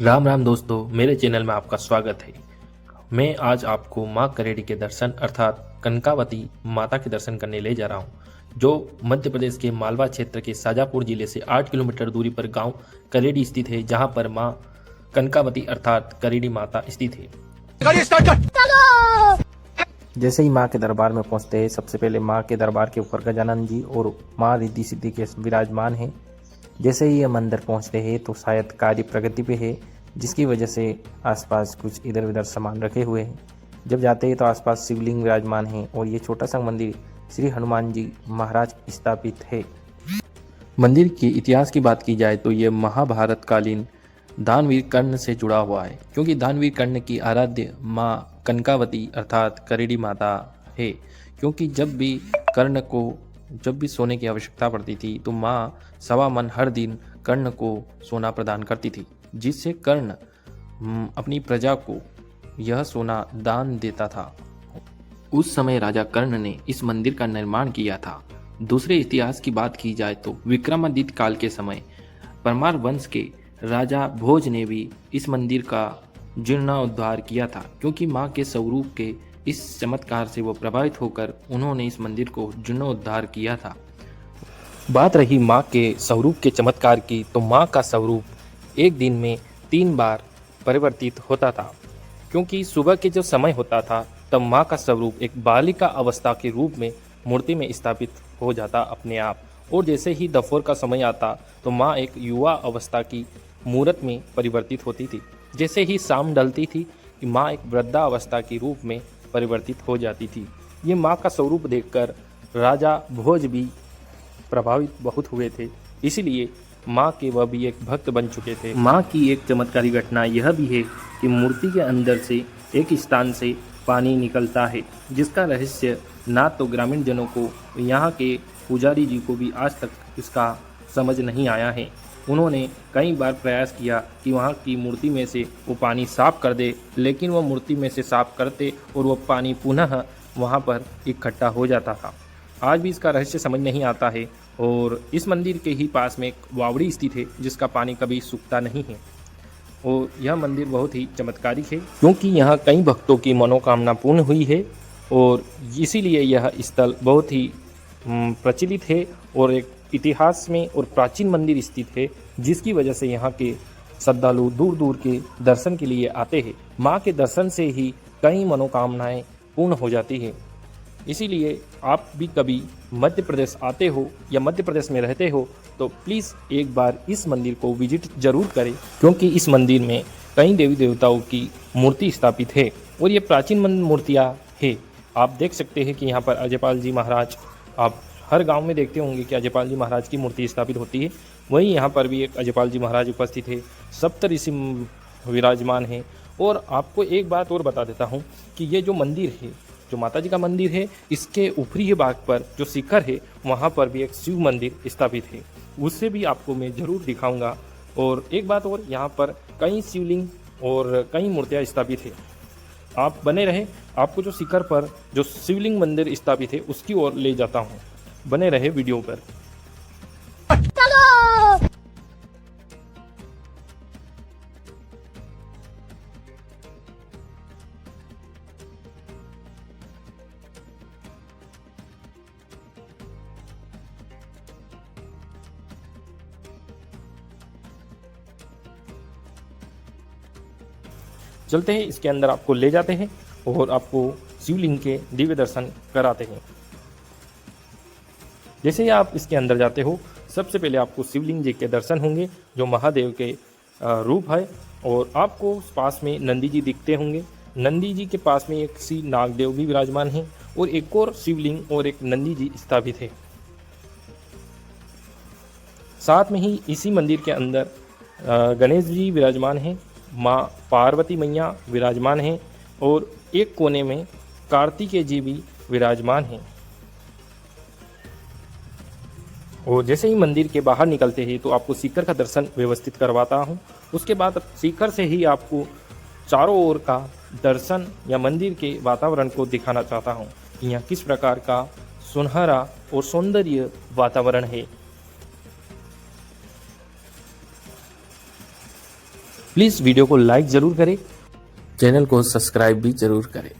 राम राम दोस्तों, मेरे चैनल में आपका स्वागत है। मैं आज आपको माँ करेड़ी के दर्शन अर्थात कनकावती माता के दर्शन करने ले जा रहा हूँ, जो मध्य प्रदेश के मालवा क्षेत्र के शाजापुर जिले से 8 किलोमीटर दूरी पर गांव करेड़ी स्थित है, जहां पर माँ कनकावती अर्थात करेड़ी माता स्थित है। जैसे ही माँ के दरबार में पहुंचते हैं, सबसे पहले माँ के दरबार के ऊपर गजानन जी और माँ रिद्धि सिद्धि के विराजमान हैं। जैसे ही ये मंदिर पहुंचते हैं तो शायद कार्य प्रगति पे है, जिसकी वजह से आसपास कुछ इधर उधर सामान रखे हुए हैं। जब जाते हैं तो आसपास शिवलिंग विराजमान है और ये छोटा सा मंदिर श्री हनुमान जी महाराज स्थापित है। मंदिर के इतिहास की बात की जाए तो ये महाभारत कालीन दानवीर कर्ण से जुड़ा हुआ है, क्योंकि दानवीर कर्ण की आराध्य माँ कनकावती अर्थात करेड़ी माता है। क्योंकि जब भी सोने की आवश्यकता पड़ती थी तो माँ सवा मन हर दिन कर्ण को सोना प्रदान करती थी, जिससे कर्ण अपनी प्रजा को यह सोना दान देता था। उस समय राजा कर्ण ने इस मंदिर का निर्माण किया था। दूसरे इतिहास की बात की जाए तो विक्रमादित्य काल के समय परमार वंश के राजा भोज ने भी इस मंदिर का जीर्णोद्धार किया था, क्योंकि माँ के स्वरूप के इस चमत्कार से वो प्रभावित होकर उन्होंने इस मंदिर को जीर्णोद्धार किया था। बात रही माँ के स्वरूप के चमत्कार की, तो माँ का स्वरूप एक दिन में 3 बार परिवर्तित होता था, क्योंकि सुबह के जो समय होता था तब माँ का स्वरूप एक बालिका अवस्था के रूप में मूर्ति में स्थापित हो जाता अपने आप, और जैसे ही दोपहर का समय आता तो माँ एक युवा अवस्था की मूर्त में परिवर्तित होती थी। जैसे ही शाम ढलती थी कि माँ एक वृद्धा अवस्था के रूप में परिवर्तित हो जाती थी। ये माँ का स्वरूप देखकर राजा भोज भी प्रभावित बहुत हुए थे, इसलिए माँ के वह भी एक भक्त बन चुके थे। माँ की एक चमत्कारी घटना यह भी है कि मूर्ति के अंदर से एक स्थान से पानी निकलता है, जिसका रहस्य ना तो ग्रामीण जनों को, यहाँ के पुजारी जी को भी आज तक इसका समझ नहीं आया है। उन्होंने कई बार प्रयास किया कि वहाँ की मूर्ति में से वो पानी साफ कर दे, लेकिन वो मूर्ति में से साफ करते और वो पानी पुनः वहाँ पर इकट्ठा हो जाता था। आज भी इसका रहस्य समझ नहीं आता है। और इस मंदिर के ही पास में एक वावड़ी स्थित है, जिसका पानी कभी सूखता नहीं है। और यह मंदिर बहुत ही चमत्कारिक है, क्योंकि यहाँ कई भक्तों की मनोकामना पूर्ण हुई है, और इसीलिए यह स्थल बहुत ही प्रचलित है और एक इतिहास में और प्राचीन मंदिर स्थित है, जिसकी वजह से यहाँ के श्रद्धालु दूर दूर के दर्शन के लिए आते हैं। माँ के दर्शन से ही कई मनोकामनाएं पूर्ण हो जाती है। इसीलिए आप भी कभी मध्य प्रदेश आते हो या मध्य प्रदेश में रहते हो तो प्लीज़ एक बार इस मंदिर को विजिट जरूर करें, क्योंकि इस मंदिर में कई देवी देवताओं की मूर्ति स्थापित है और ये प्राचीन मूर्तियाँ है। आप देख सकते हैं कि यहाँ पर अजयपाल जी महाराज, आप हर गांव में देखते होंगे कि अजयपाल जी महाराज की मूर्ति स्थापित होती है, वहीं यहाँ पर भी एक अजयपाल जी महाराज उपस्थित है। सप्तऋषि विराजमान है। और आपको एक बात और बता देता हूँ कि ये जो मंदिर है, जो माता जी का मंदिर है, इसके ऊपरी भाग पर जो शिखर है वहाँ पर भी एक शिव मंदिर स्थापित है, उससे भी आपको मैं ज़रूर दिखाऊंगा। और एक बात और, यहाँ पर कई शिवलिंग और कई मूर्तियाँ स्थापित है। आप बने रहे, आपको जो शिखर पर जो शिवलिंग मंदिर स्थापित है उसकी ओर ले जाता हूँ। बने रहे वीडियो पर। चलते हैं, इसके अंदर आपको ले जाते हैं और आपको शिवलिंग के दिव्य दर्शन कराते हैं। जैसे ही आप इसके अंदर जाते हो, सबसे पहले आपको शिवलिंग जी के दर्शन होंगे, जो महादेव के रूप है। और आपको पास में नंदी जी दिखते होंगे। नंदी जी के पास में एक श्री नागदेव भी विराजमान है और एक और शिवलिंग और एक नंदी जी स्थापित है। साथ में ही इसी मंदिर के अंदर गणेश जी विराजमान हैं, माँ पार्वती मैया विराजमान हैं और एक कोने में कार्तिकेय जी भी विराजमान हैं। और जैसे ही मंदिर के बाहर निकलते हैं तो आपको शिखर का दर्शन व्यवस्थित करवाता हूँ। उसके बाद शिखर से ही आपको चारों ओर का दर्शन या मंदिर के वातावरण को दिखाना चाहता हूँ, यहाँ किस प्रकार का सुनहरा और सौंदर्य वातावरण है। प्लीज़ वीडियो को लाइक ज़रूर करें, चैनल को सब्सक्राइब भी ज़रूर करें।